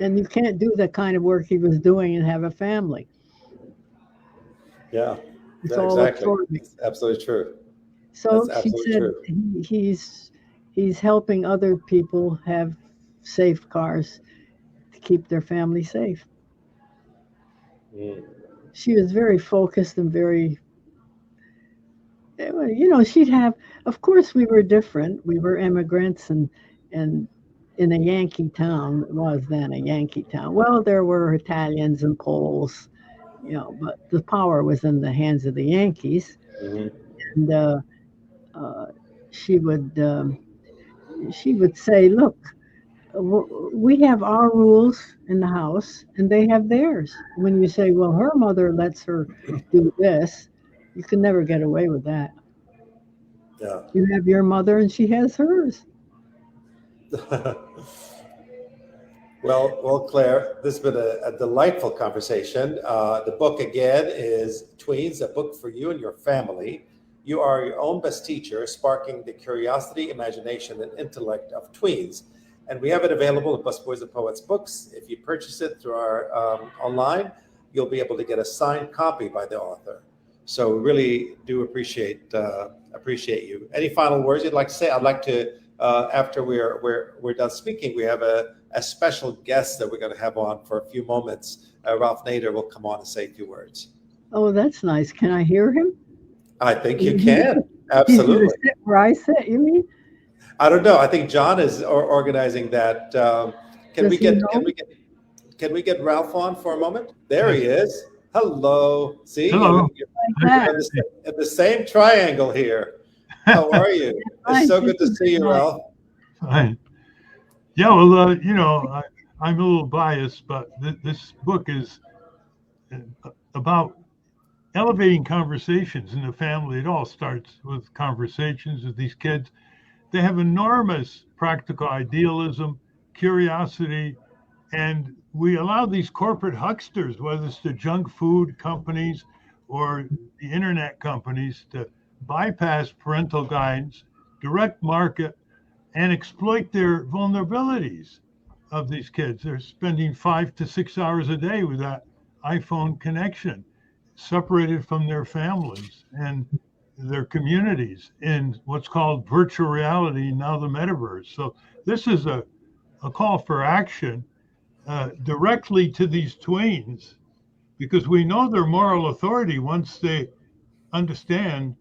S2: And you can't do the kind of work he was doing and have a family.
S1: Yeah.
S2: It's
S1: Yeah,
S2: all
S1: exactly.
S2: absorbing.
S1: That's absolutely true. That's
S2: So she
S1: absolutely
S2: said
S1: true.
S2: he's helping other people have safe cars to keep their family safe.
S1: Mm.
S2: She was very focused and very, she'd have, of course, we were different. We were immigrants and in a Yankee town, it was then a Yankee town. Well, there were Italians and Poles, but the power was in the hands of the Yankees.
S1: Hmm.
S2: And uh, she would um, she would say, "Look, we have our rules in the house, and they have theirs." When you say, "Well, her mother lets her do this," you can never get away with that.
S1: Yeah.
S2: You have your mother, and she has hers.
S1: Well, Claire, this has been a delightful conversation. The book again is Tweens, a book for you and your family. You are your own best teacher, sparking the curiosity, imagination, and intellect of tweens. And we have it available at Busboys and Poets Books. If you purchase it through our online, you'll be able to get a signed copy by the author. So we really do appreciate you. Any final words you'd like to say? I'd like to after we're done speaking, we have a special guest that we're going to have on for a few moments. Ralph Nader will come on and say a few words.
S2: Oh, that's nice. Can I hear him?
S1: I think you
S2: He's
S1: can.
S2: he's going to
S1: Absolutely.
S2: sit where I sit. You mean?
S1: I don't know. I think John is organizing that. Can we
S2: Does he
S1: get can
S2: know?
S1: we get can we get Ralph on for a moment? There
S3: Yes.
S1: he is. Hello. See,
S3: Hello.
S2: Like
S1: you're
S2: that.
S1: in the same triangle here. How are you?
S2: Fine.
S1: It's so good to see you,
S2: Fine.
S1: Ralph.
S3: Fine. Yeah, well, I'm a little biased, but this book is about elevating conversations in the family. It all starts with conversations with these kids. They have enormous practical idealism, curiosity, and we allow these corporate hucksters, whether it's the junk food companies or the internet companies, to bypass parental guidance, direct market, and exploit their vulnerabilities of these kids. They're spending 5 to 6 hours a day with that iPhone connection, separated from their families and their communities in what's called virtual reality, now the metaverse. So this is a call for action directly to these tweens, because we know their moral authority once they understand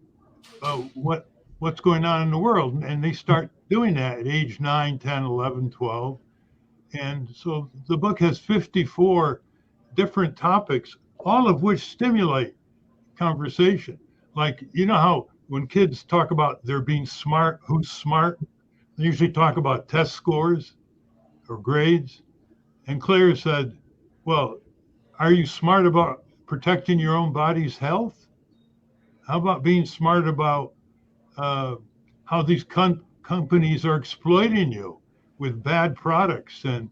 S3: what's going on in the world, and they start doing that at age 9, 10, 11, 12. And so the book has 54 different topics, all of which stimulate conversation. Like, how when kids talk about they're being smart, who's smart, they usually talk about test scores or grades. And Claire said, well, are you smart about protecting your own body's health? How about being smart about how these companies are exploiting you with bad products and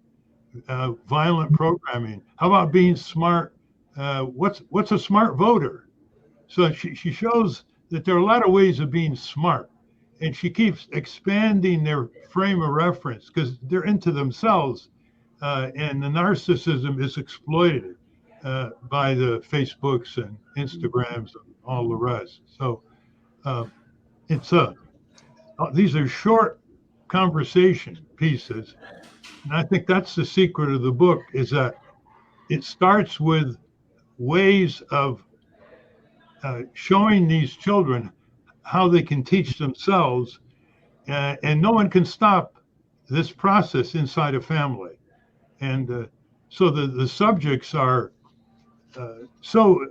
S3: violent programming? How about being smart? What's a smart voter? So she shows that there are a lot of ways of being smart. And she keeps expanding their frame of reference because they're into themselves. And the narcissism is exploited by the Facebooks and Instagrams and all the rest. So these are short conversation pieces. And I think that's the secret of the book, is that it starts with ways of showing these children how they can teach themselves, and no one can stop this process inside a family. And so the subjects are so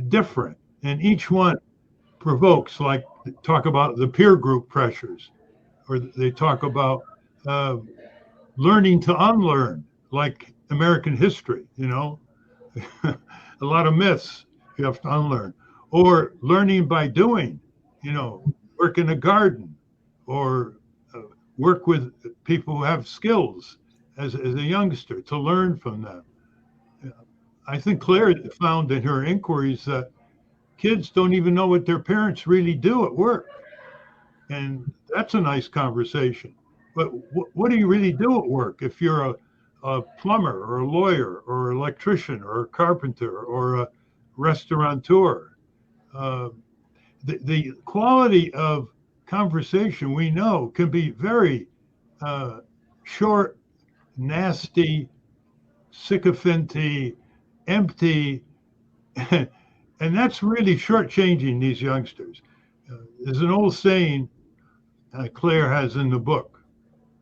S3: different, and each one provokes, like talk about the peer group pressures, or they talk about learning to unlearn, like American history, a lot of myths you have to unlearn, or learning by doing, work in a garden, or work with people who have skills as a youngster to learn from them. I think Claire found in her inquiries that kids don't even know what their parents really do at work. And that's a nice conversation. But what do you really do at work if you're a plumber or a lawyer or an electrician or a carpenter or a restaurateur? The quality of conversation, we know, can be very short, nasty, sycophanty, empty, and that's really shortchanging these youngsters. There's an old saying Claire has in the book.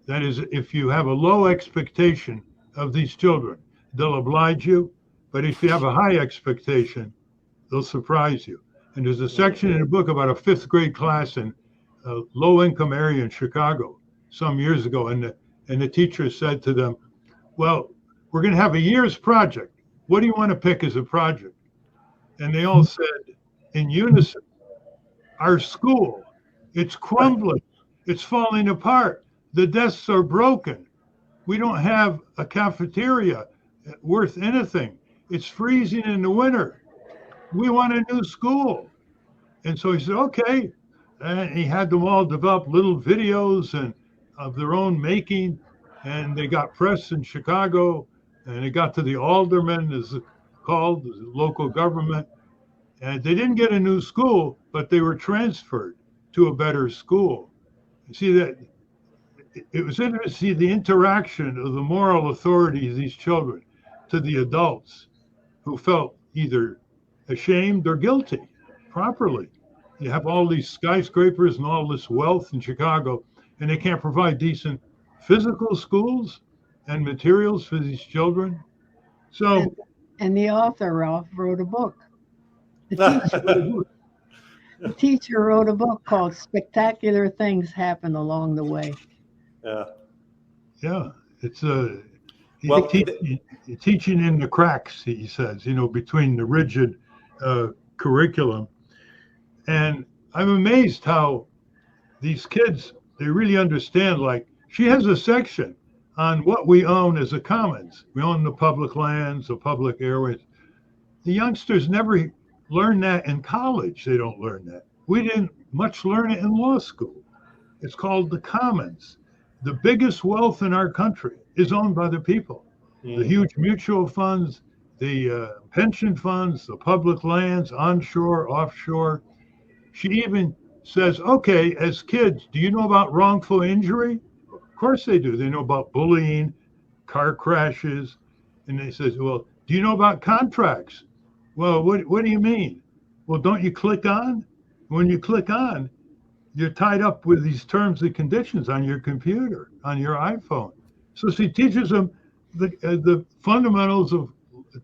S3: That is, if you have a low expectation of these children, they'll oblige you. But if you have a high expectation, they'll surprise you. And there's a section in the book about a fifth grade class in a low-income area in Chicago some years ago. And the teacher said to them, well, we're going to have a year's project. What do you want to pick as a project? And they all said in unison, our school, it's crumbling. It's falling apart. The desks are broken. We don't have a cafeteria worth anything. It's freezing in the winter. We want a new school. And so he said, okay. And he had them all develop little videos and of their own making. And they got press in Chicago, and it got to the aldermen, as it's called, the local government. And they didn't get a new school, but they were transferred to a better school. You see, that it was interesting to see the interaction of the moral authority of these children to the adults who felt either ashamed or guilty properly. You have all these skyscrapers and all this wealth in Chicago, and they can't provide decent physical schools and materials for these children. So,
S2: and the author, Ralph, wrote a book. The teacher wrote a book called Spectacular Things Happen Along the Way.
S3: Yeah, it's teaching in the cracks, he says, between the rigid curriculum. And I'm amazed how these kids, they really understand. Like, she has a section on what we own as a commons. We own the public lands, the public airways. The youngsters never learn that in college. They don't learn that. We didn't much learn it in law school. It's called the commons. The biggest wealth in our country is owned by the people. The huge mutual funds, the pension funds, the public lands, onshore, offshore. She even says, okay, as kids, do you know about wrongful injury? Of course they do. They know about bullying, car crashes. And they says, well, do you know about contracts? Well, what do you mean? Well, don't you click on? When you click on, you're tied up with these terms and conditions on your computer, on your iPhone. So she teaches them the fundamentals of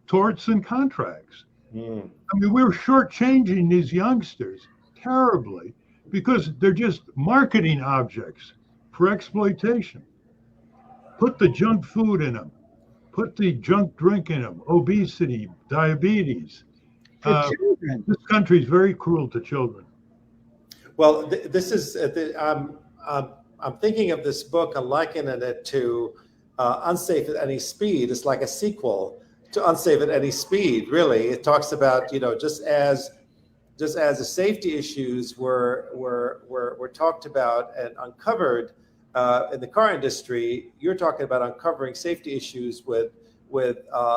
S3: torts and contracts. I mean, we're shortchanging these youngsters terribly because they're just marketing objects for exploitation. Put the junk food in them. Put the junk drink in them. Obesity, diabetes. This country is very cruel to children.
S1: Well, this is, I'm thinking of this book, I'm likening it to Unsafe at Any Speed. It's like a sequel to Unsafe at Any Speed, really. It talks about, just as just as the safety issues were talked about and uncovered in the car industry, you're talking about uncovering safety issues with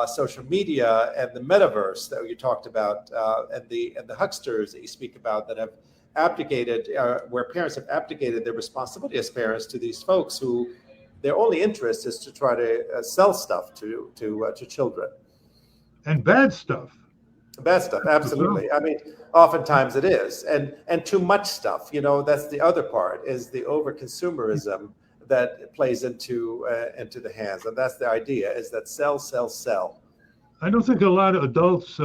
S1: social media and the metaverse that you talked about, and the hucksters that you speak about that have abdicated, where parents have abdicated their responsibility as parents to these folks who their only interest is to try to sell stuff to children.
S3: And bad stuff.
S1: Bad stuff, absolutely. I mean, oftentimes it is, and too much stuff. That's the other part, is the over consumerism that plays into the hands, and that's the idea, is that sell, sell, sell.
S3: I don't think a lot of adults,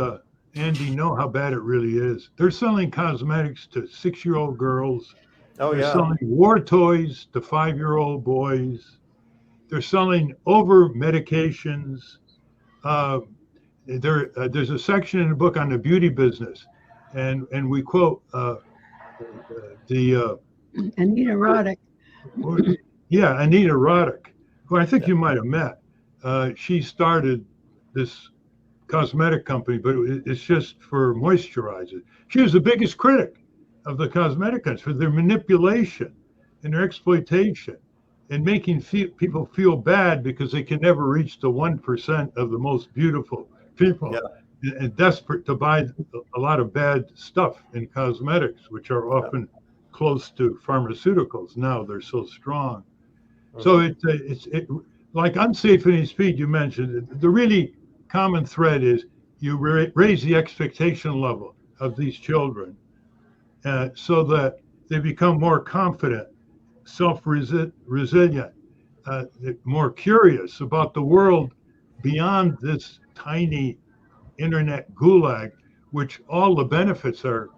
S3: Andy, know how bad it really is. They're selling cosmetics to 6-year-old girls.
S1: Oh,
S3: They're
S1: yeah.
S3: selling war toys to 5-year-old boys. They're selling over medications. There's a section in the book on the beauty business, and we quote
S2: Anita Roddick.
S3: Anita Roddick, who I think you might have met. She started this cosmetic company, but it's just for moisturizers. She was the biggest critic of the cosmetic companies for their manipulation and their exploitation and making people feel bad because they can never reach the 1% of the most beautiful people, and desperate to buy a lot of bad stuff in cosmetics, which are often close to pharmaceuticals. Now they're so strong. So it's like unsafe any speed you mentioned. The really common thread is you raise the expectation level of these children so that they become more confident, self-resilient, more curious about the world beyond this tiny internet gulag, which all the benefits are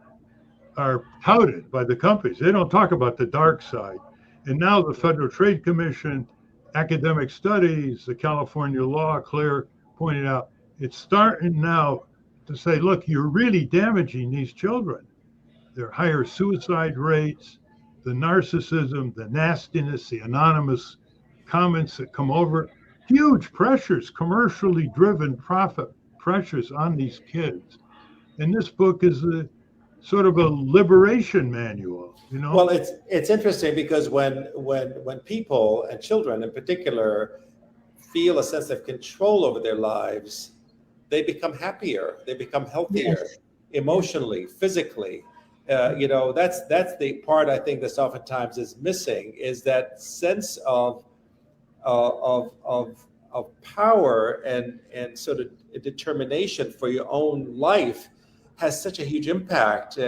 S3: touted by the companies. They don't talk about the dark side. And now the Federal Trade Commission, academic studies, the California law, Claire pointed out, it's starting now to say, look, you're really damaging these children. There are higher suicide rates, the narcissism, the nastiness, the anonymous comments that come over, huge pressures, commercially driven profit pressures on these kids. And this book is sort of a liberation manual,
S1: Well, it's interesting because when people, and children in particular, feel a sense of control over their lives, they become happier, they become healthier, emotionally, physically. That's the part I think that oftentimes is missing, is that sense of power and sort of determination for your own life has such a huge impact.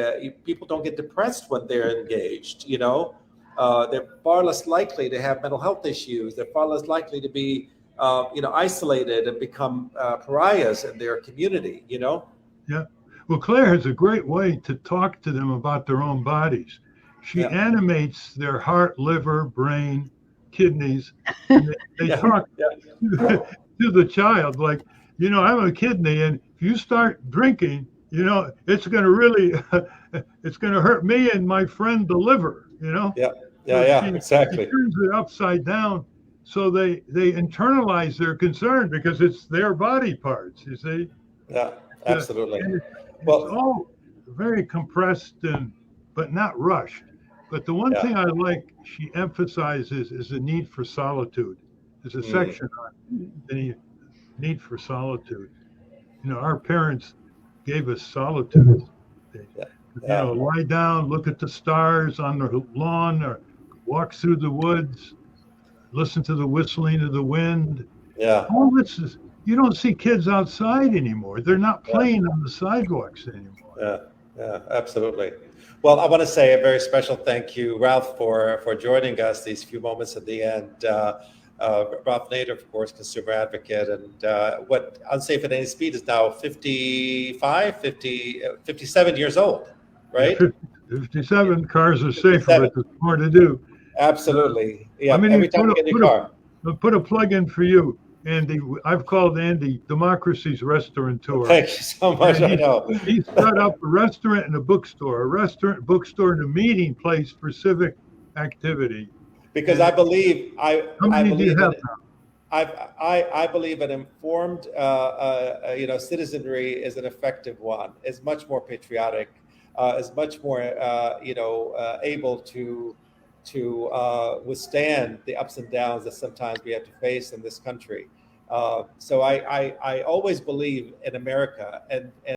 S1: People don't get depressed when they're engaged. They're far less likely to have mental health issues. They're far less likely to be isolated and become pariahs in their community.
S3: Yeah. Well, Claire has a great way to talk to them about their own bodies. She animates their heart, liver, brain, kidneys. And they talk to the child like, I'm a kidney, and if you start drinking, it's going to really, it's going to hurt me and my friend the liver,
S1: Exactly.
S3: She turns it upside down, so they internalize their concern because it's their body parts, you see.
S1: Yeah, absolutely.
S3: It's all very compressed but not rushed. But the one thing I like she emphasizes is the need for solitude. There's a section on the need for solitude. Our parents gave us solitude. Lie down, look at the stars on the lawn, or walk through the woods, listen to the whistling of the wind. All this is, you don't see kids outside anymore. They're not playing on the sidewalks anymore.
S1: Yeah, absolutely. Well, I want to say a very special thank you, Ralph, for joining us these few moments at the end. Ralph Nader, of course, consumer advocate, and what Unsafe at Any Speed is now 57 years old, right?
S3: 57 cars are safer, but there's more to do.
S1: Absolutely. Yeah, every time you get in your car.
S3: Put a plug in for you, Andy. I've called Andy Democracy's restaurateur.
S1: Thank you so much. I know.
S3: He set up a restaurant and a bookstore, and a meeting place for civic activity.
S1: Because I believe I believe an informed citizenry is an effective one. Is much more patriotic. is much more, able to withstand the ups and downs that sometimes we have to face in this country. So I always believe in America, and